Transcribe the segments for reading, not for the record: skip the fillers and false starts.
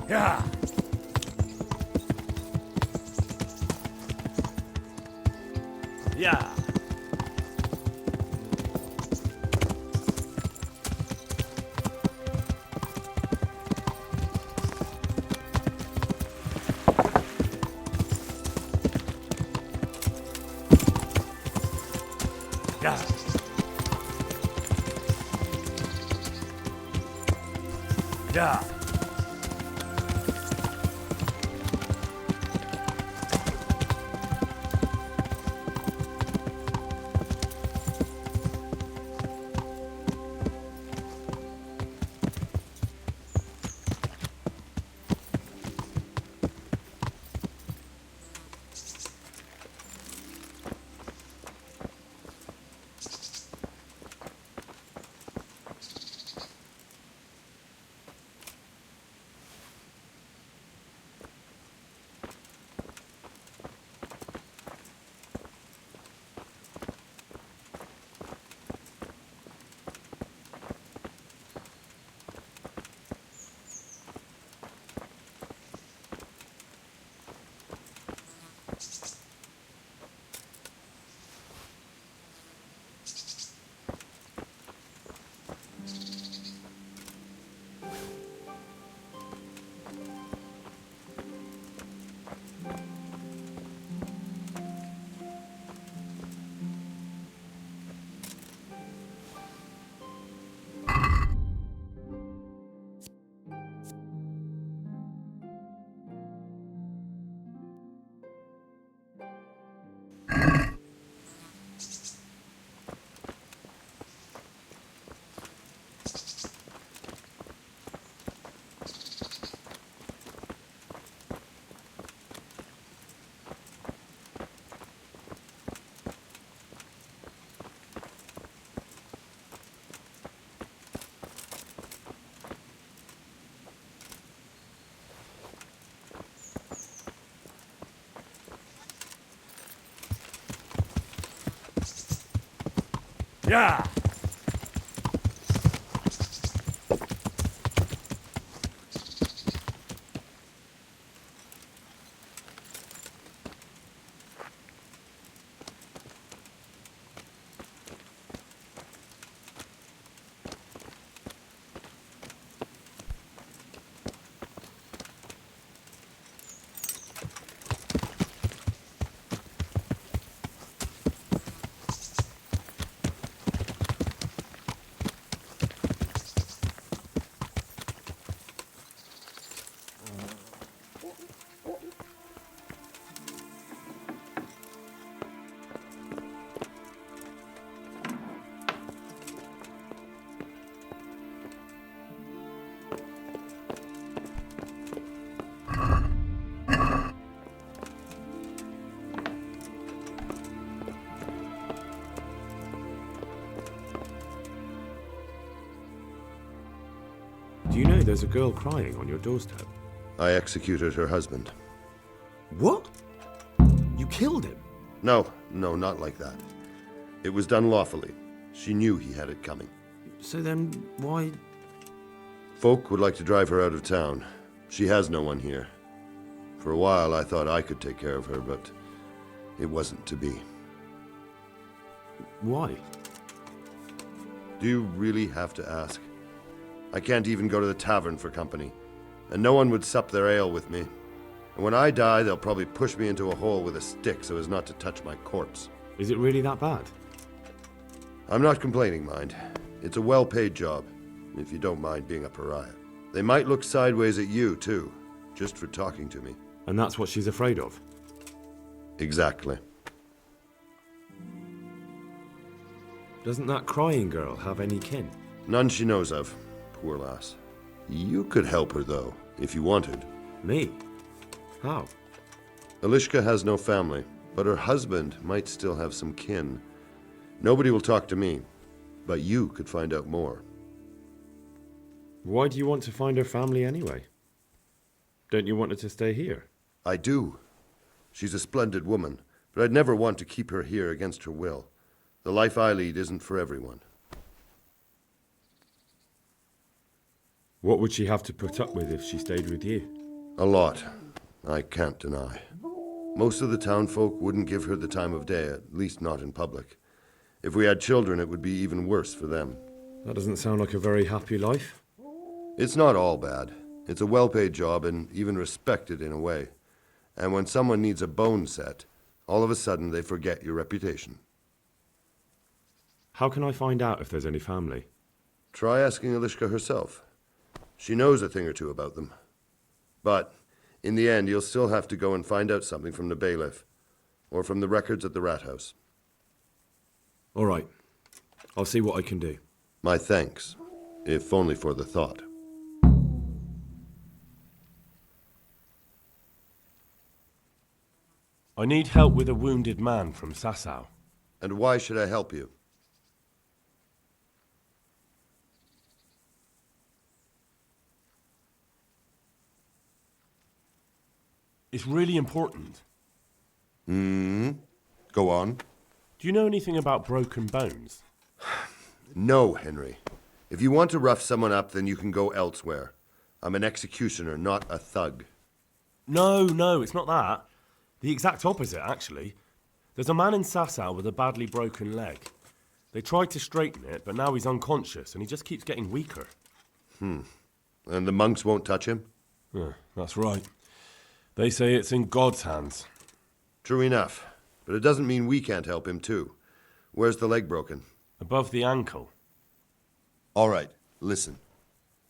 Yeah. Yeah. Yeah. Yeah. Yeah. Do you know there's a girl crying on your doorstep? I executed her husband. What? You killed him? No, not like that. It was done lawfully. She knew he had it coming. So then, why... Folk would like to drive her out of town. She has no one here. For a while, I thought I could take care of her, but it wasn't to be. Why? Do you really have to ask? I can't even go to the tavern for company, and no one would sup their ale with me. And when I die, they'll probably push me into a hole with a stick so as not to touch my corpse. Is it really that bad? I'm not complaining, mind. It's a well-paid job, if you don't mind being a pariah. They might look sideways at you, too, just for talking to me. And that's what she's afraid of? Exactly. Doesn't that crying girl have any kin? None she knows of. Poor lass. You could help her, though, if you wanted. Me? How? Elishka has no family, but her husband might still have some kin. Nobody will talk to me, but you could find out more. Why do you want to find her family anyway? Don't you want her to stay here? I do. She's a splendid woman, but I'd never want to keep her here against her will. The life I lead isn't for everyone. What would she have to put up with if she stayed with you? A lot, I can't deny. Most of the townfolk wouldn't give her the time of day, at least not in public. If we had children, it would be even worse for them. That doesn't sound like a very happy life. It's not all bad. It's a well-paid job and even respected in a way. And when someone needs a bone set, all of a sudden they forget your reputation. How can I find out if there's any family? Try asking Elishka herself. She knows a thing or two about them. But in the end, you'll still have to go and find out something from the bailiff, or from the records at the rat house. All right. I'll see what I can do. My thanks, if only for the thought. I need help with a wounded man from Sasau. And why should I help you? It's really important. Go on. Do you know anything about broken bones? No, Henry. If you want to rough someone up, then you can go elsewhere. I'm an executioner, not a thug. No, it's not that. The exact opposite, actually. There's a man in Sasau with a badly broken leg. They tried to straighten it, but now he's unconscious, and he just keeps getting weaker. And the monks won't touch him? Yeah, that's right. They say it's in God's hands. True enough. But it doesn't mean we can't help him, too. Where's the leg broken? Above the ankle. All right, listen.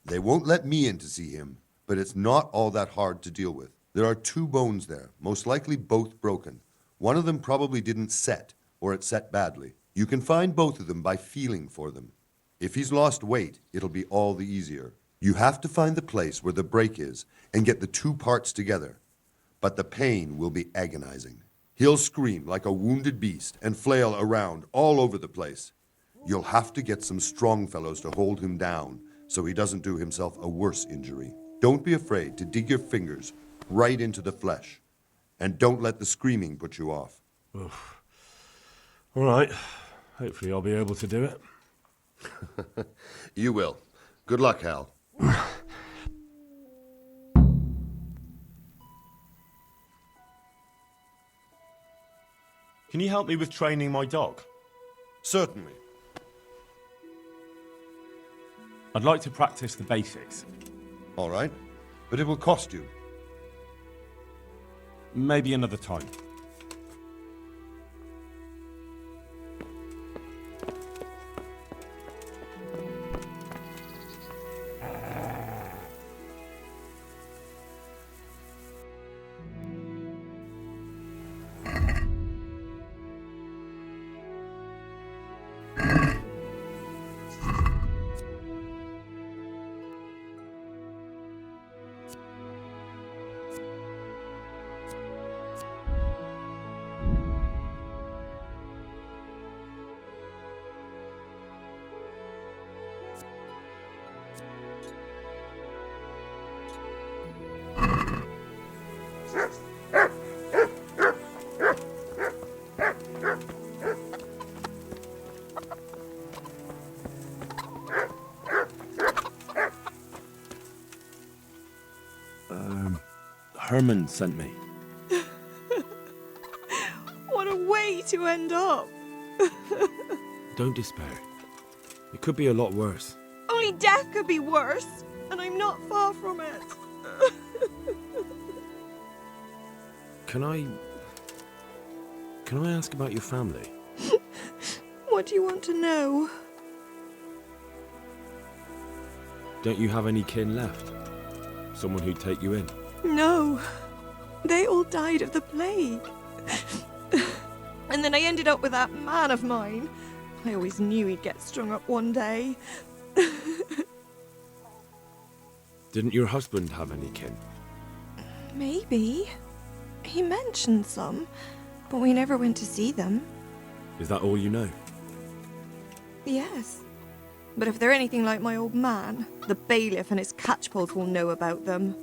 They won't let me in to see him, but it's not all that hard to deal with. There are 2 bones there, most likely both broken. One of them probably didn't set, or it set badly. You can find both of them by feeling for them. If he's lost weight, it'll be all the easier. You have to find the place where the break is and get the 2 parts together. But the pain will be agonizing. He'll scream like a wounded beast and flail around all over the place. You'll have to get some strong fellows to hold him down so he doesn't do himself a worse injury. Don't be afraid to dig your fingers right into the flesh. And don't let the screaming put you off. Oof. All right. Hopefully I'll be able to do it. You will. Good luck, Hal. Can you help me with training my dog? Certainly. I'd like to practice the basics. All right. But it will cost you. Maybe another time. Herman sent me. What a way to end up. Don't despair. It could be a lot worse. Only death could be worse, and I'm not far from it. Can I ask about your family? What do you want to know? Don't you have any kin left? Someone who'd take you in? No. They all died of the plague. And then I ended up with that man of mine. I always knew he'd get strung up one day. Didn't your husband have any kin? Maybe. He mentioned some, but we never went to see them. Is that all you know? Yes. But if they're anything like my old man, the bailiff and his catchpolls will know about them.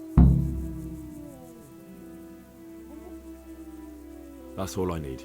That's all I need.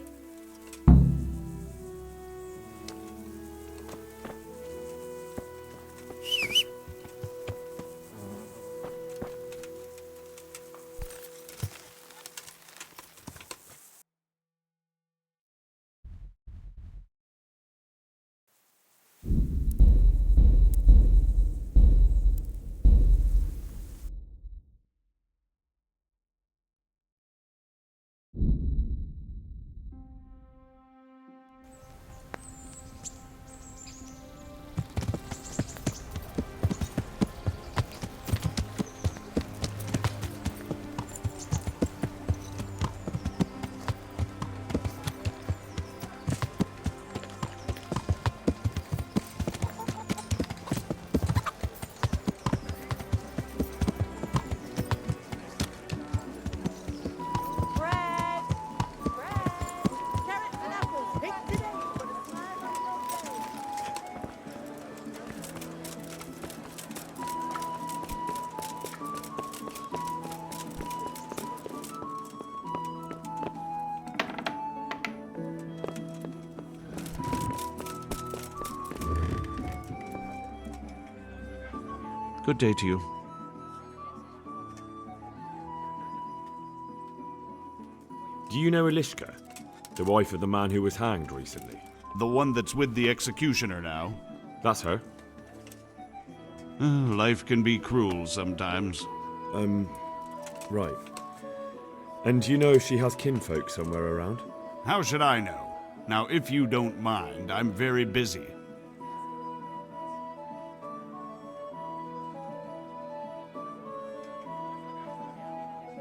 Good day to you. Do you know Elishka? The wife of the man who was hanged recently? The one that's with the executioner now. That's her. Life can be cruel sometimes. Right. And do you know if she has kinfolk somewhere around? How should I know? Now, if you don't mind, I'm very busy.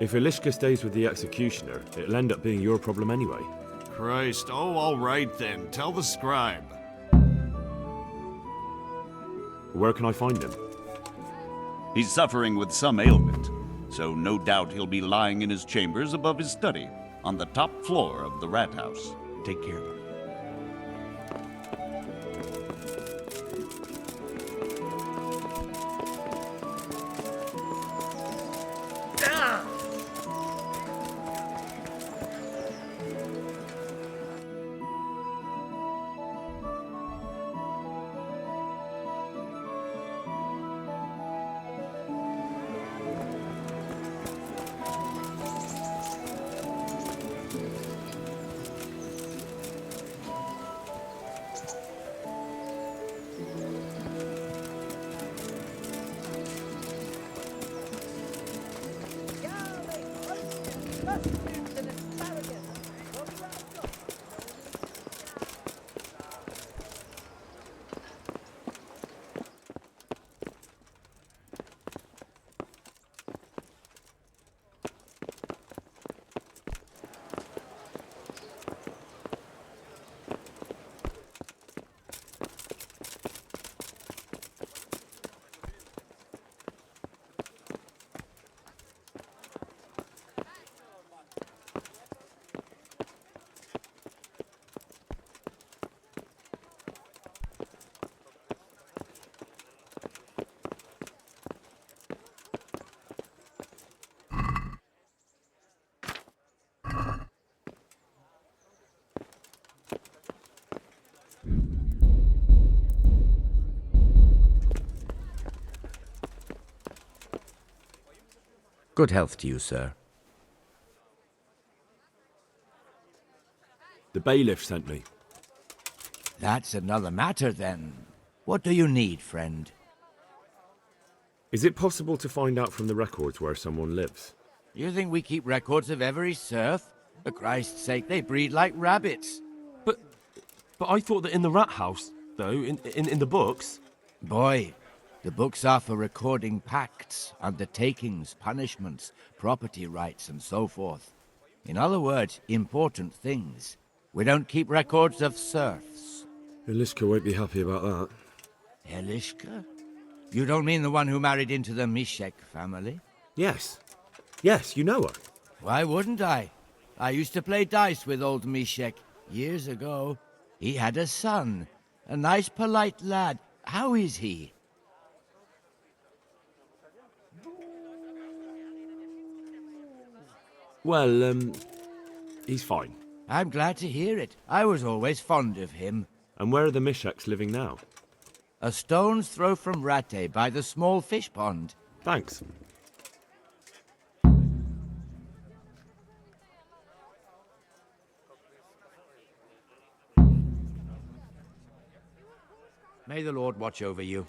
If Elishka stays with the executioner, it'll end up being your problem anyway. Christ, oh, all right then. Tell the scribe. Where can I find him? He's suffering with some ailment, so no doubt he'll be lying in his chambers above his study, on the top floor of the rat house. Take care of him. Good health to you, sir. The bailiff sent me. That's another matter, then. What do you need, friend? Is it possible to find out from the records where someone lives? You think we keep records of every serf? For Christ's sake, they breed like rabbits. But I thought that in the rat house, though, in the books... Boy, the books are for recording pacts, undertakings, punishments, property rights, and so forth. In other words, important things. We don't keep records of serfs. Eliska won't be happy about that. Eliska? You don't mean the one who married into the Mishek family? Yes. Yes, you know her. Why wouldn't I? I used to play dice with old Mishek years ago. He had a son, a nice, polite lad. How is he? Well, he's fine. I'm glad to hear it. I was always fond of him. And where are the Misheks living now? A stone's throw from Rattay by the small fish pond. Thanks. May the Lord watch over you.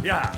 Yeah.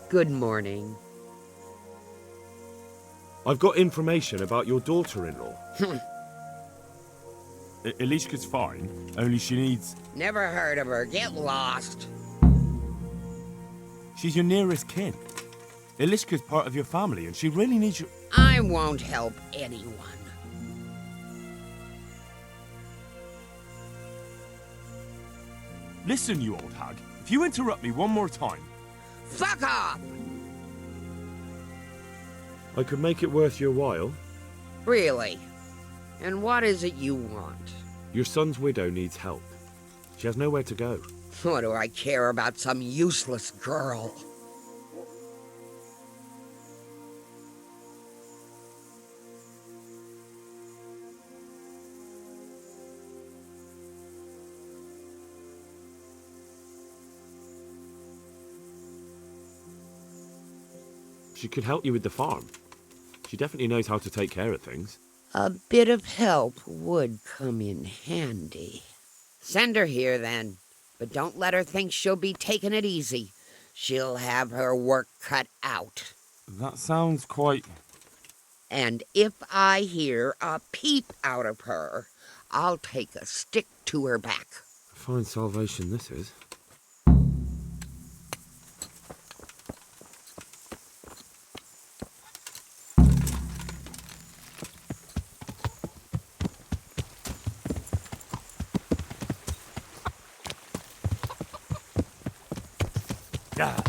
Good morning. I've got information about your daughter-in-law. Elishka's fine, only she needs... Never heard of her. Get lost. She's your nearest kin. Elishka's part of your family, and she really needs you... I won't help anyone. Listen, you old hag. If you interrupt me one more time... Fuck off! I could make it worth your while. Really? And what is it you want? Your son's widow needs help. She has nowhere to go. What do I care about some useless girl? She could help you with the farm. She definitely knows how to take care of things. A bit of help would come in handy. Send her here, then. But don't let her think she'll be taking it easy. She'll have her work cut out. That sounds quite... And if I hear a peep out of her, I'll take a stick to her back. Fine salvation this is. Yeah.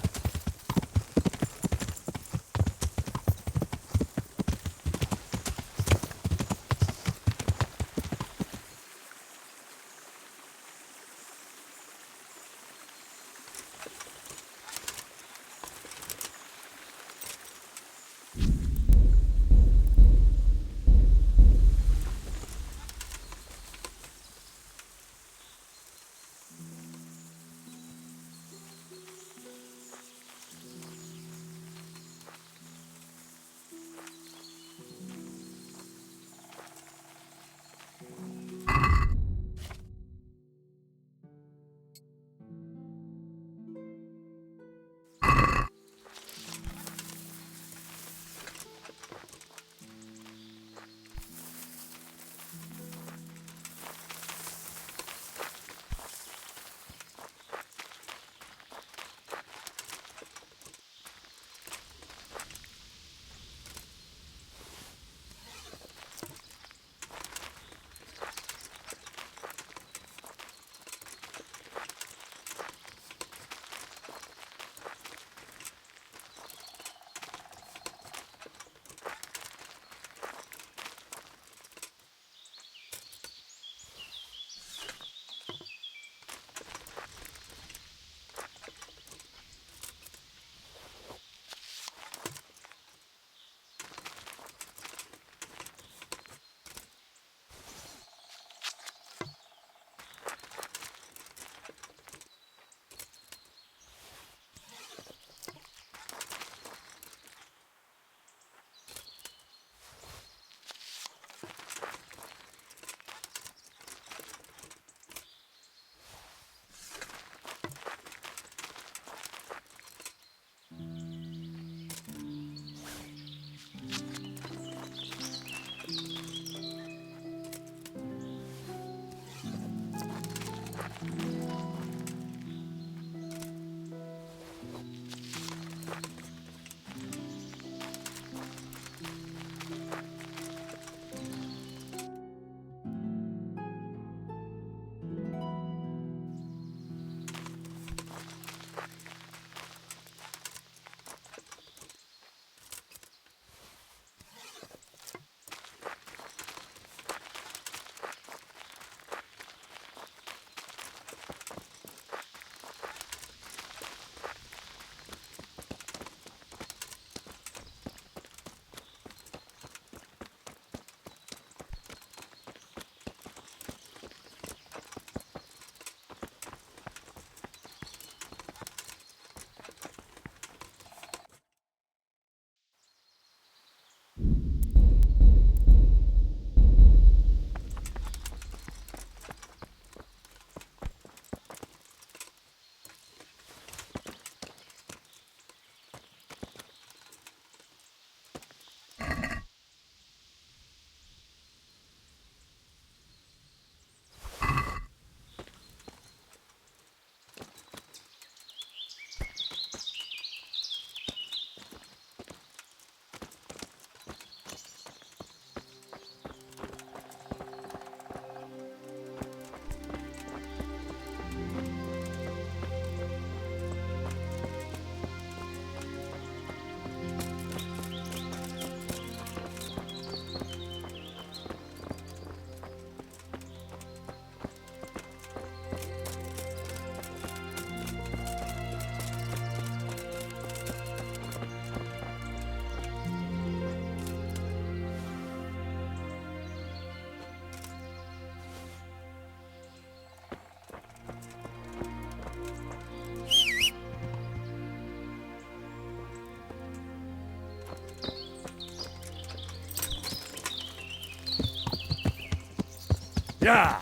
Yeah!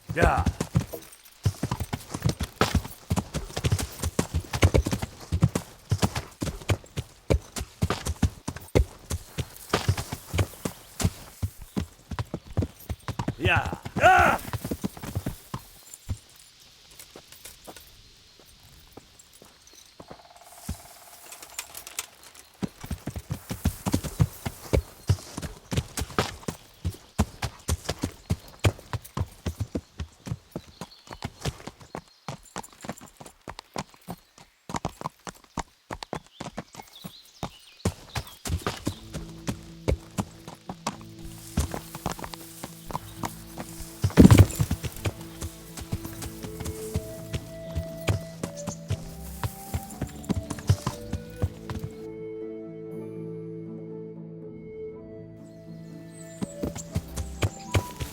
Yeah! Yeah! Yeah! Ah!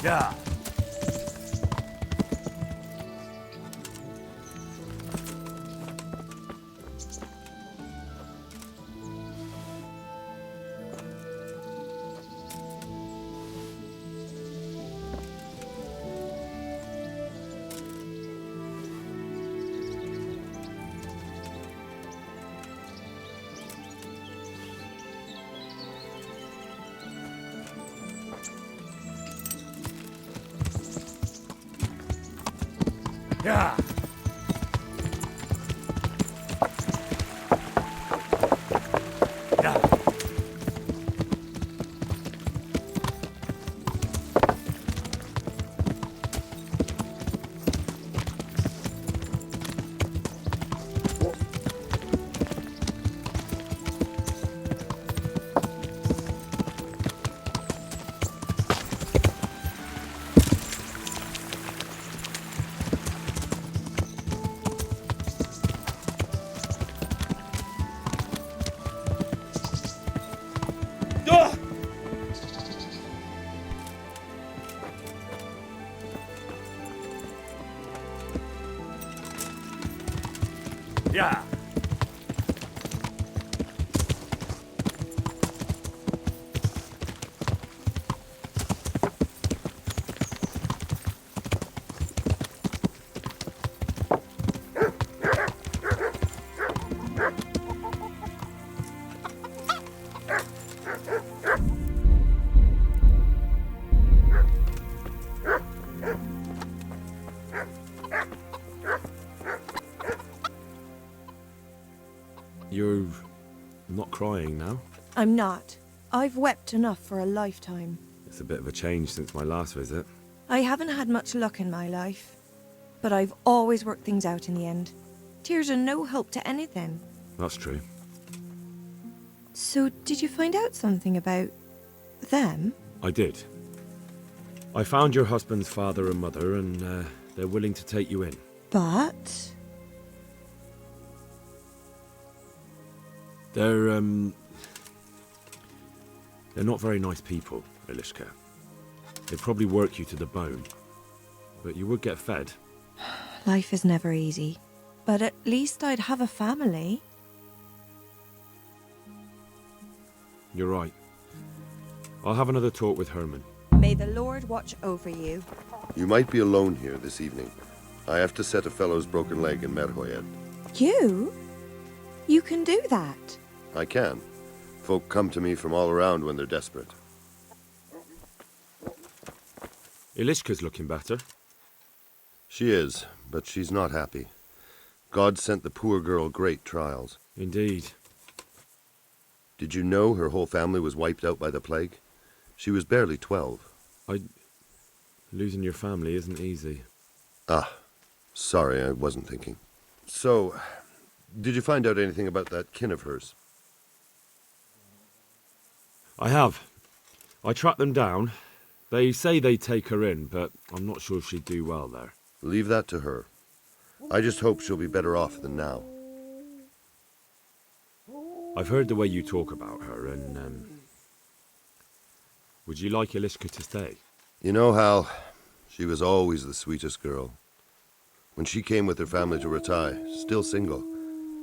Yeah! Yeah! Yeah! Yeah! You're not crying now? I'm not. I've wept enough for a lifetime. It's a bit of a change since my last visit. I haven't had much luck in my life, but I've always worked things out in the end. Tears are no help to anything. That's true. So, did you find out something about them? I did. I found your husband's father and mother, and they're willing to take you in. But... They're not very nice people, Ilishka. They'd probably work you to the bone. But you would get fed. Life is never easy. But at least I'd have a family. You're right. I'll have another talk with Herman. May the Lord watch over you. You might be alone here this evening. I have to set a fellow's broken leg in Merhoyed. You? You can do that. I can. Folk come to me from all around when they're desperate. Ilishka's looking better. She is, but she's not happy. God sent the poor girl great trials. Indeed. Did you know her whole family was wiped out by the plague? She was barely 12. Losing your family isn't easy. Ah, sorry, I wasn't thinking. So, did you find out anything about that kin of hers? I have. I tracked them down. They say they'd take her in, but I'm not sure she'd do well there. Leave that to her. I just hope she'll be better off than now. I've heard the way you talk about her, and, would you like Ilishka to stay? You know, Hal, she was always the sweetest girl. When she came with her family to Ratai, still single,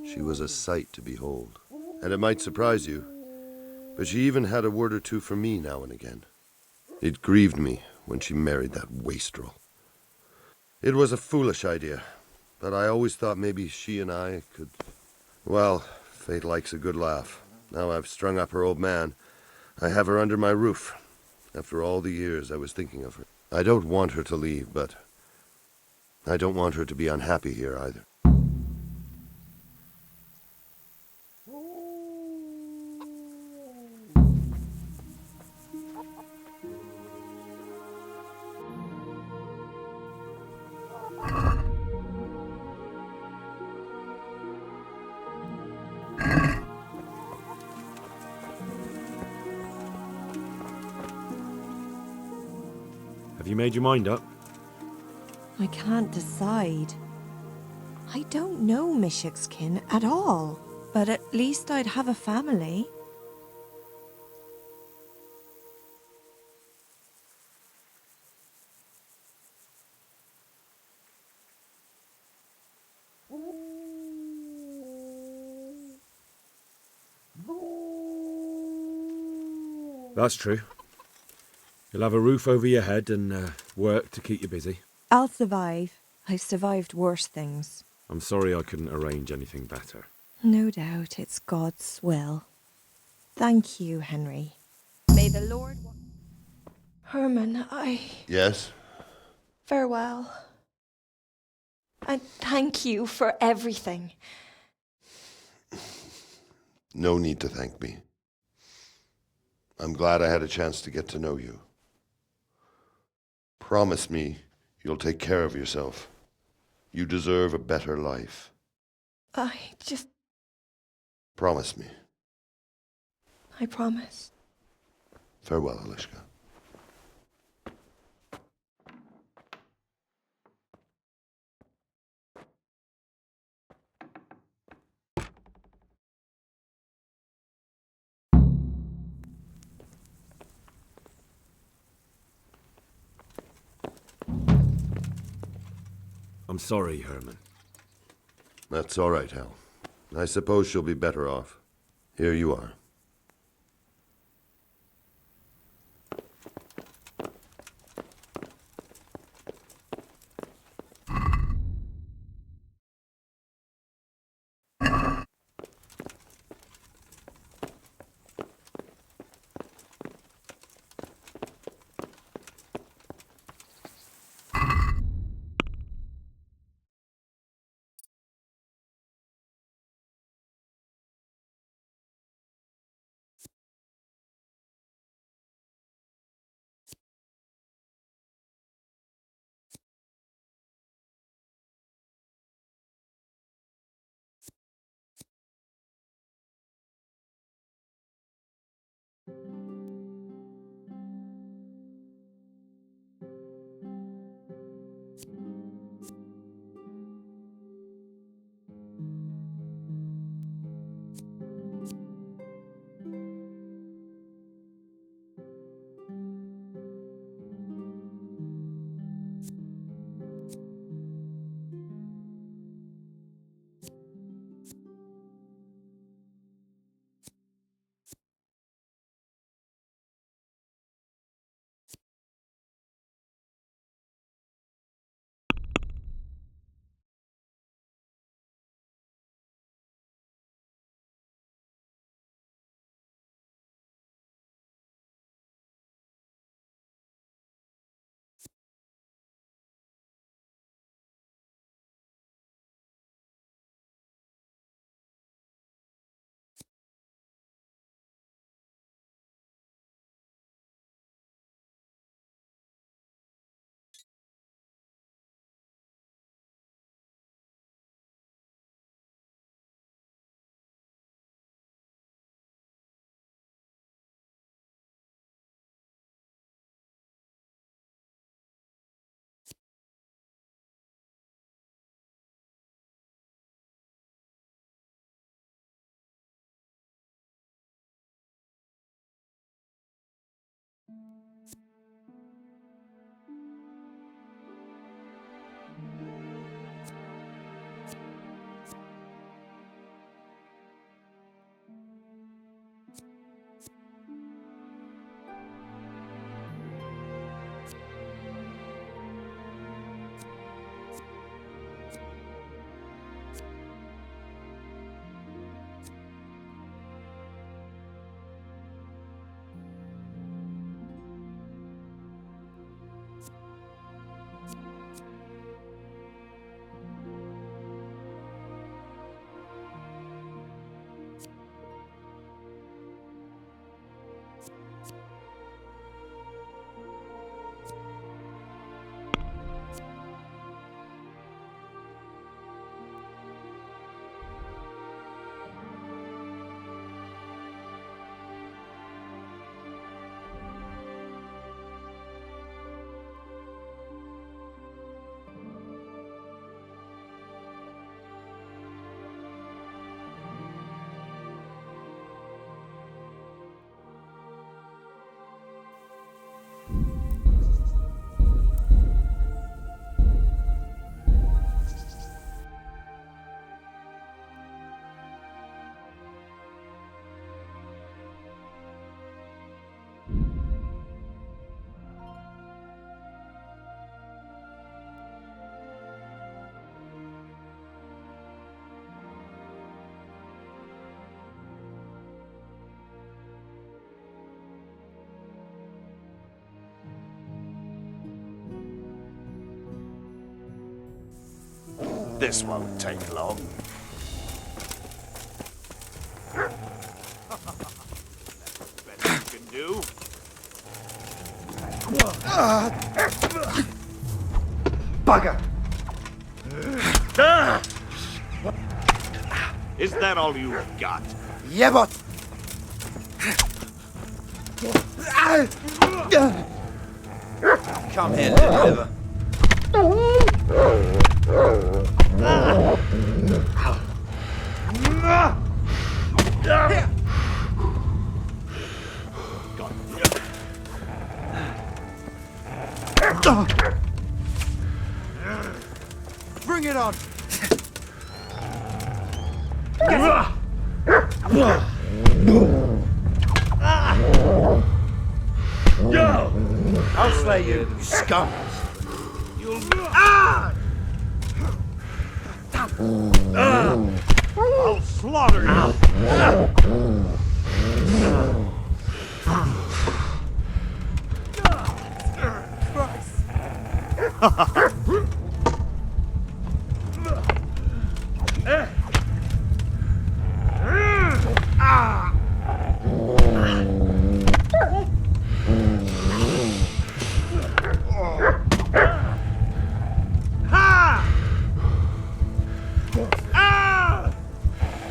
she was a sight to behold. And it might surprise you, but she even had a word or two for me now and again. It grieved me when she married that wastrel. It was a foolish idea, but I always thought maybe she and I could... Well, fate likes a good laugh. Now I've strung up her old man. I have her under my roof. After all the years I was thinking of her. I don't want her to leave, but I don't want her to be unhappy here either. Have you made your mind up? I can't decide. I don't know Mishik's kin at all, but at least I'd have a family. That's true. You'll have a roof over your head and work to keep you busy. I'll survive. I've survived worse things. I'm sorry I couldn't arrange anything better. No doubt it's God's will. Thank you, Henry. May the Lord... Herman, Yes? Farewell. And thank you for everything. No need to thank me. I'm glad I had a chance to get to know you. Promise me you'll take care of yourself. You deserve a better life. Promise me. I promise. Farewell, Ilishka. I'm sorry, Herman. That's all right, Hal. I suppose she'll be better off. Here you are. This won't take long. Best you can do. Bugger! Is that all you've got? Yeah, but... Come here, deliver. Bring it on! I'll slay you, you scum! I'll slaughter you!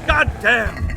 God damn!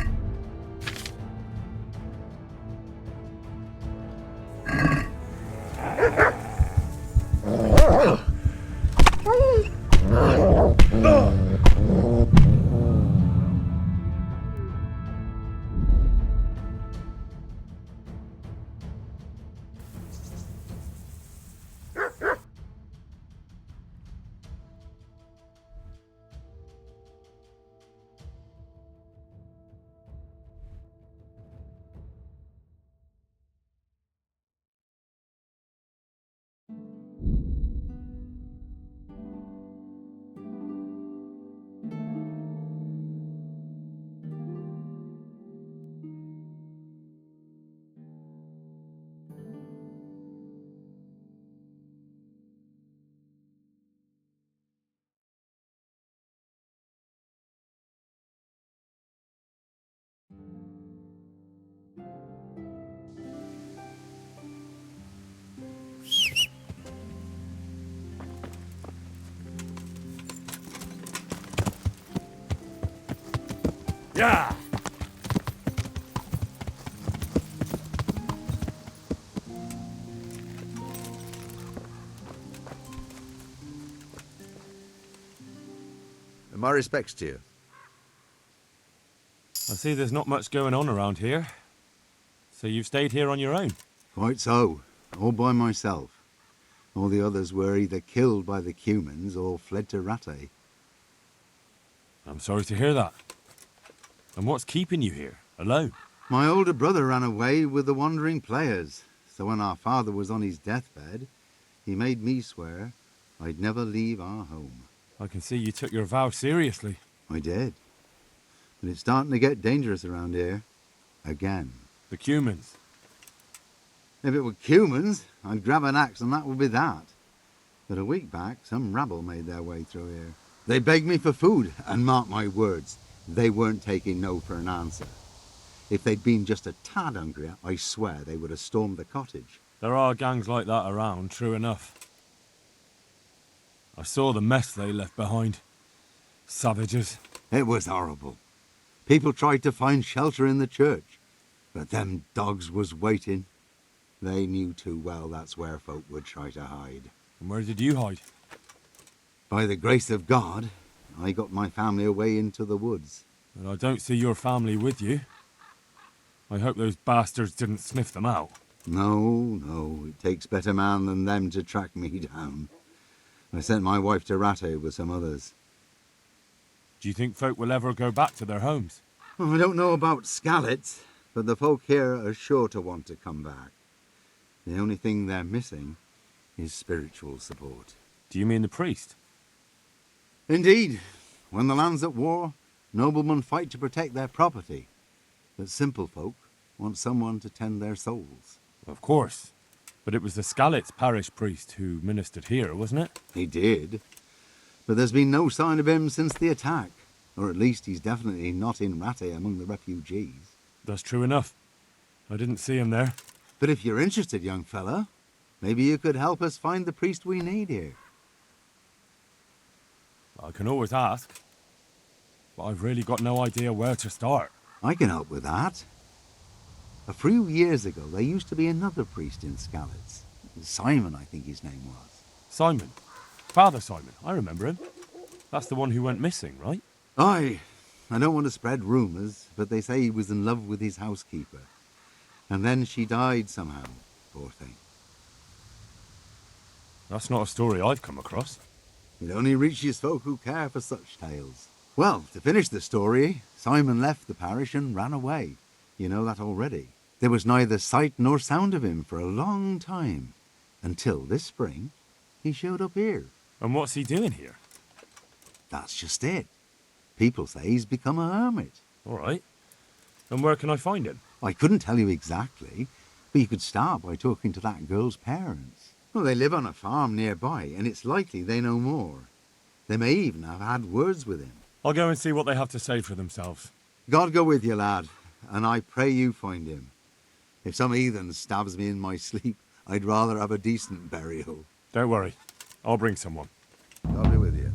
Yeah! My respects to you. I see there's not much going on around here. So you've stayed here on your own? Quite so. All by myself. All the others were either killed by the Cumans or fled to Rattay. I'm sorry to hear that. And what's keeping you here, alone? My older brother ran away with the wandering players. So when our father was on his deathbed, he made me swear I'd never leave our home. I can see you took your vow seriously. I did. But it's starting to get dangerous around here. Again. The Cumans? If it were Cumans, I'd grab an axe and that would be that. But a week back, some rabble made their way through here. They begged me for food, and mark my words, they weren't taking no for an answer. If they'd been just a tad hungrier, I swear they would have stormed the cottage. There are gangs like that around, true enough. I saw the mess they left behind. Savages. It was horrible. People tried to find shelter in the church, but them dogs was waiting. They knew too well that's where folk would try to hide. And where did you hide? By the grace of God, I got my family away into the woods. But I don't see your family with you. I hope those bastards didn't sniff them out. No, it takes better man than them to track me down. I sent my wife to Rattay with some others. Do you think folk will ever go back to their homes? I don't know about Skallets, but the folk here are sure to want to come back. The only thing they're missing is spiritual support. Do you mean the priest? Indeed. When the land's at war, noblemen fight to protect their property. But simple folk want someone to tend their souls. Of course. But it was the Skallets parish priest who ministered here, wasn't it? He did. But there's been no sign of him since the attack. Or at least he's definitely not in Rattay among the refugees. That's true enough. I didn't see him there. But if you're interested, young fella, maybe you could help us find the priest we need here. I can always ask. But I've really got no idea where to start. I can help with that. A few years ago, there used to be another priest in Skalitz. Simon, I think his name was. Simon? Father Simon, I remember him. That's the one who went missing, right? Aye. I don't want to spread rumours, but they say he was in love with his housekeeper. And then she died somehow, poor thing. That's not a story I've come across. It only reaches folk who care for such tales. Well, to finish the story, Simon left the parish and ran away. You know that already. There was neither sight nor sound of him for a long time. Until this spring, he showed up here. And what's he doing here? That's just it. People say he's become a hermit. All right. And where can I find him? I couldn't tell you exactly, but you could start by talking to that girl's parents. Well, they live on a farm nearby, and it's likely they know more. They may even have had words with him. I'll go and see what they have to say for themselves. God go with you, lad, and I pray you find him. If some heathen stabs me in my sleep, I'd rather have a decent burial. Don't worry. I'll bring someone. I'll be with you.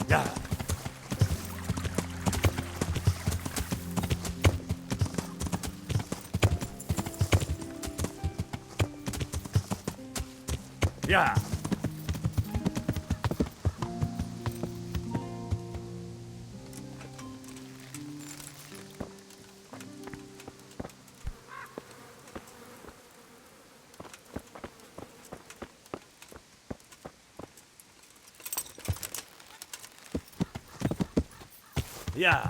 Yeah. Yeah. Yeah.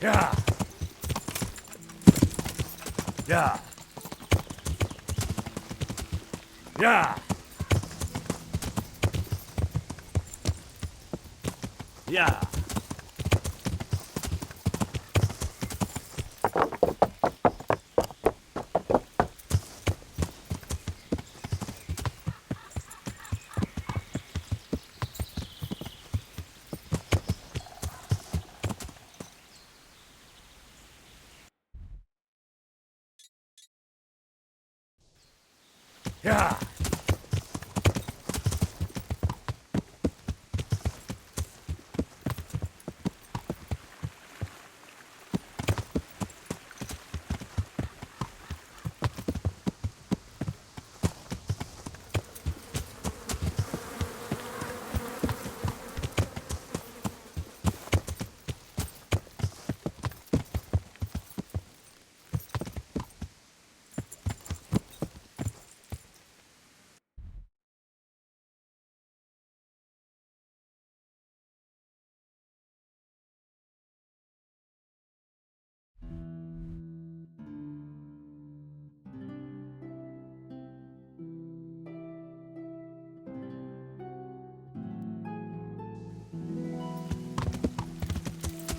Yeah. Yeah. Yeah. Yeah. Yeah.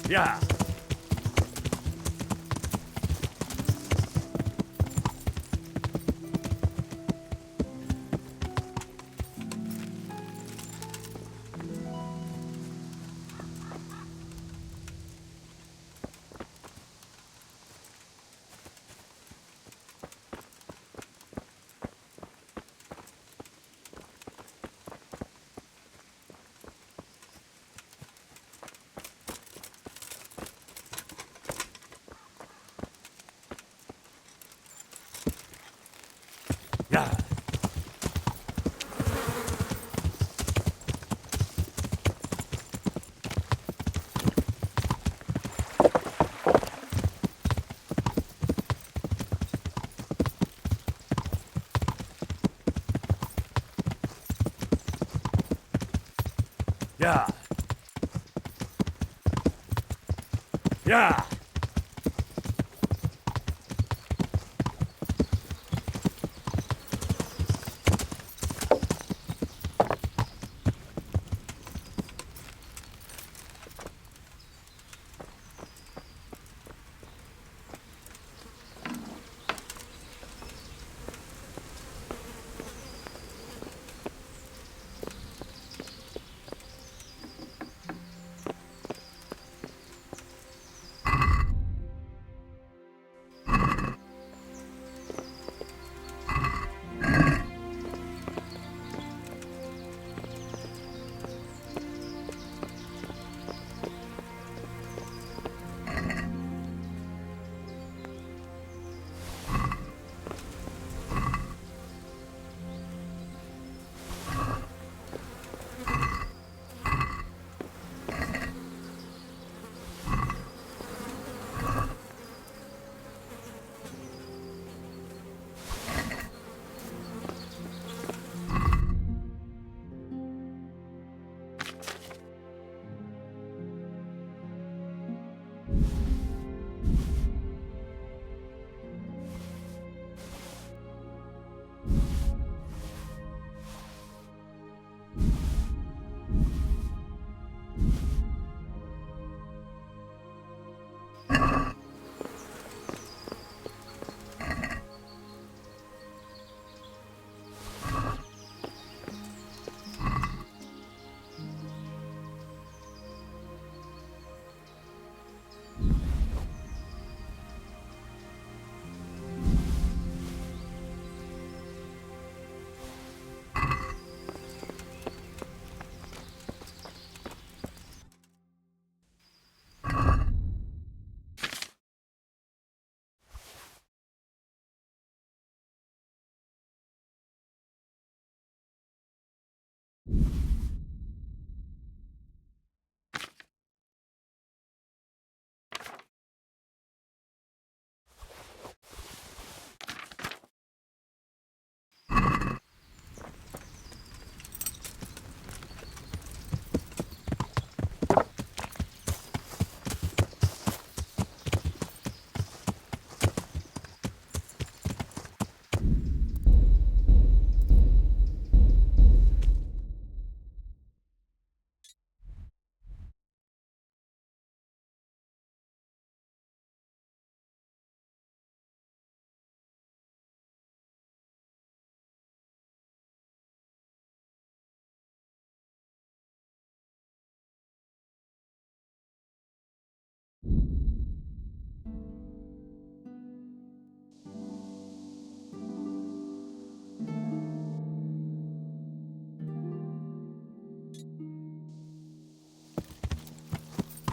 Yeah. Yeah. Yeah. Yeah.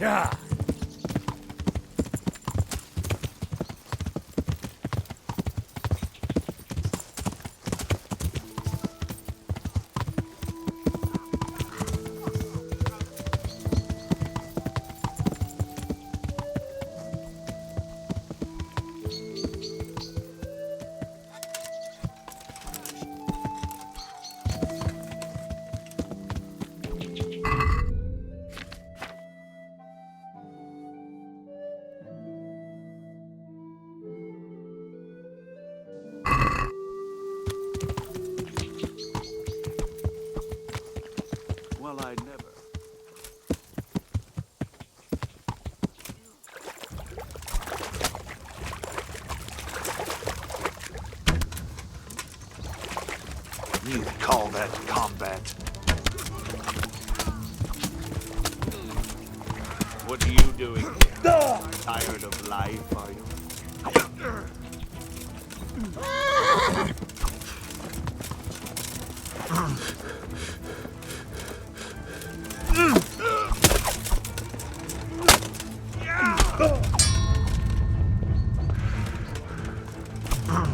Yeah. Well, I never. You call that combat? What are you doing here? Tired of life, are you?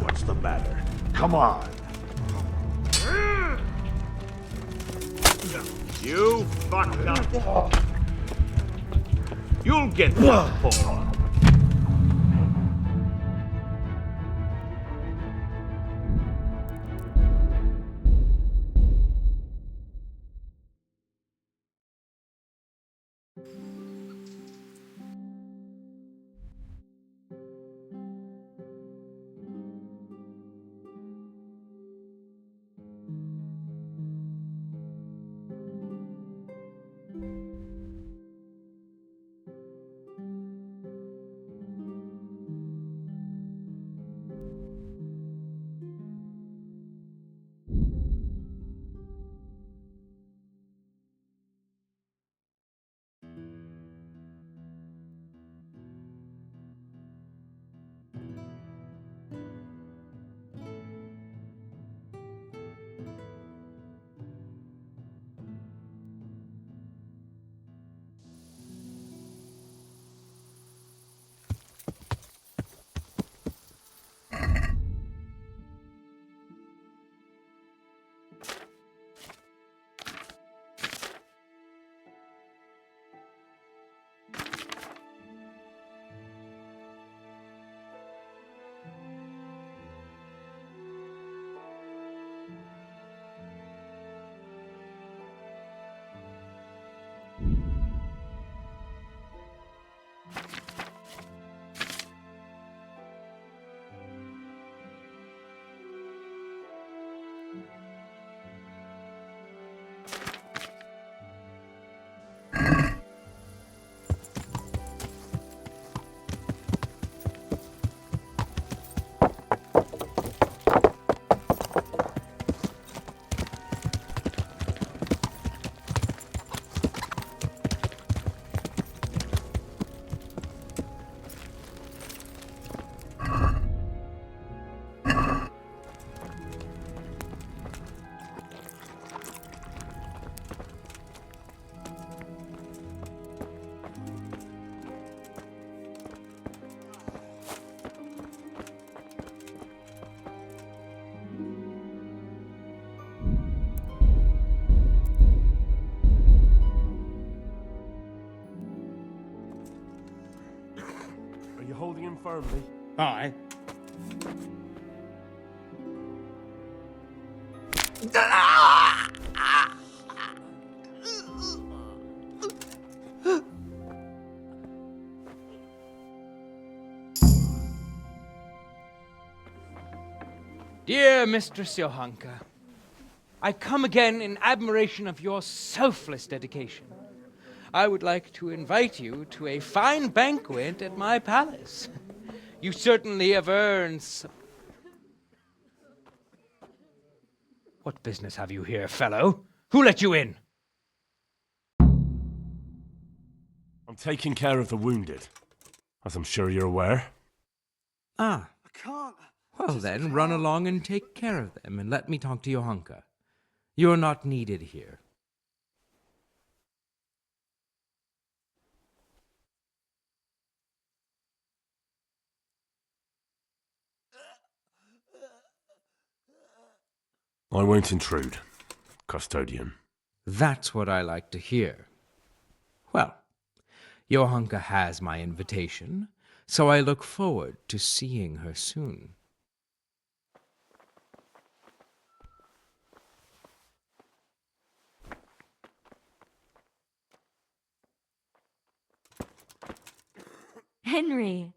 What's the matter? Come on. You fucked up. You'll get what for. Are you holding him firmly? Aye. Dear Mistress Johanka, I come again in admiration of your selfless dedication. I would like to invite you to a fine banquet at my palace. You certainly have earned some... What business have you here, fellow? Who let you in? I'm taking care of the wounded, as I'm sure you're aware. Ah. Well then, run along and take care of them, and let me talk to Johanka. You're not needed here. I won't intrude, custodian. That's what I like to hear. Well, Johanka has my invitation, so I look forward to seeing her soon. Henry,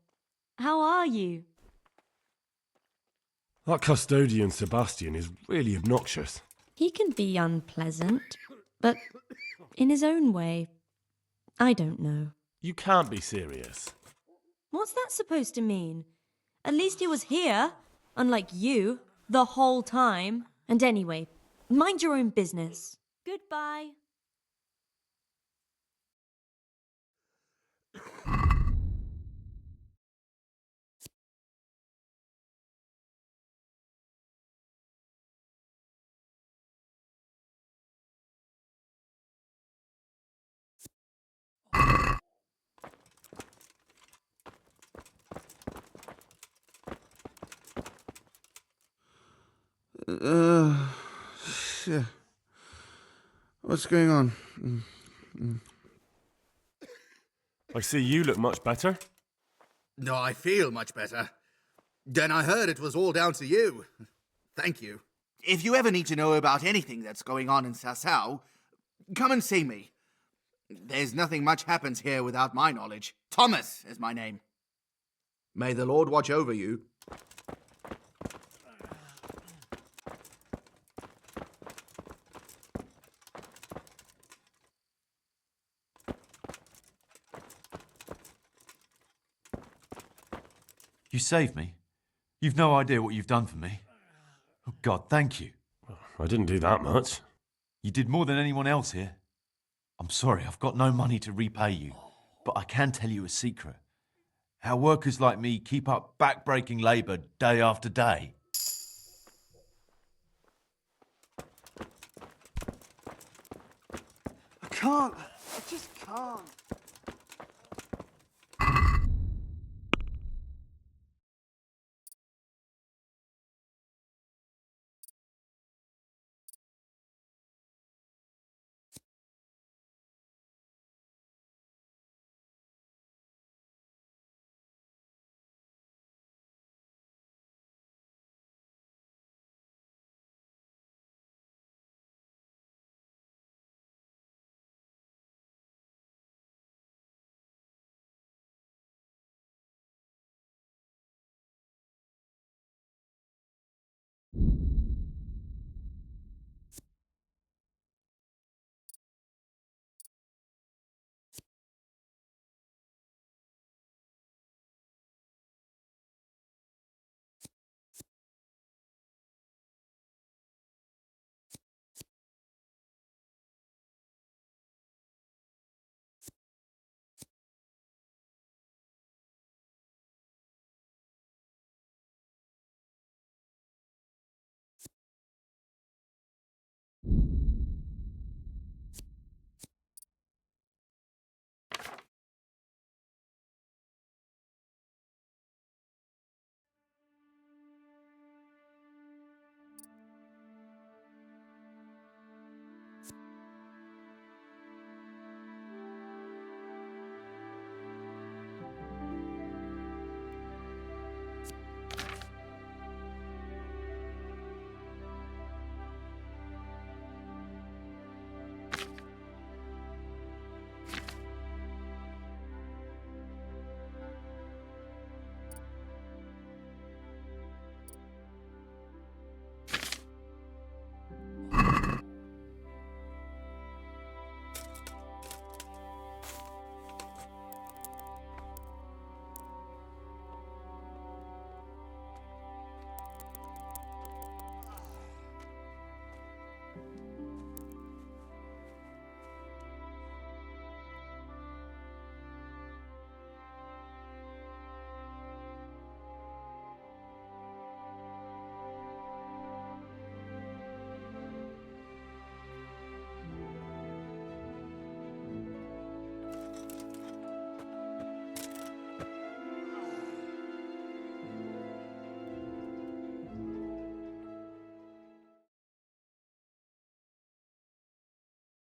how are you? That custodian Sebastian is really obnoxious. He can be unpleasant, but in his own way. I don't know. You can't be serious. What's that supposed to mean? At least he was here, unlike you, the whole time. And anyway, mind your own business. Goodbye. Yeah. What's going on? I see you look much better. No, I feel much better. Then I heard it was all down to you. Thank you. If you ever need to know about anything that's going on in Sasau, come and see me. There's nothing much happens here without my knowledge. Thomas is my name. May the Lord watch over you. You saved me. You've no idea what you've done for me. Oh, God, thank you. I didn't do that much. You did more than anyone else here. I'm sorry, I've got no money to repay you, but I can tell you a secret. How workers like me keep up back-breaking labour day after day. I can't. I just can't.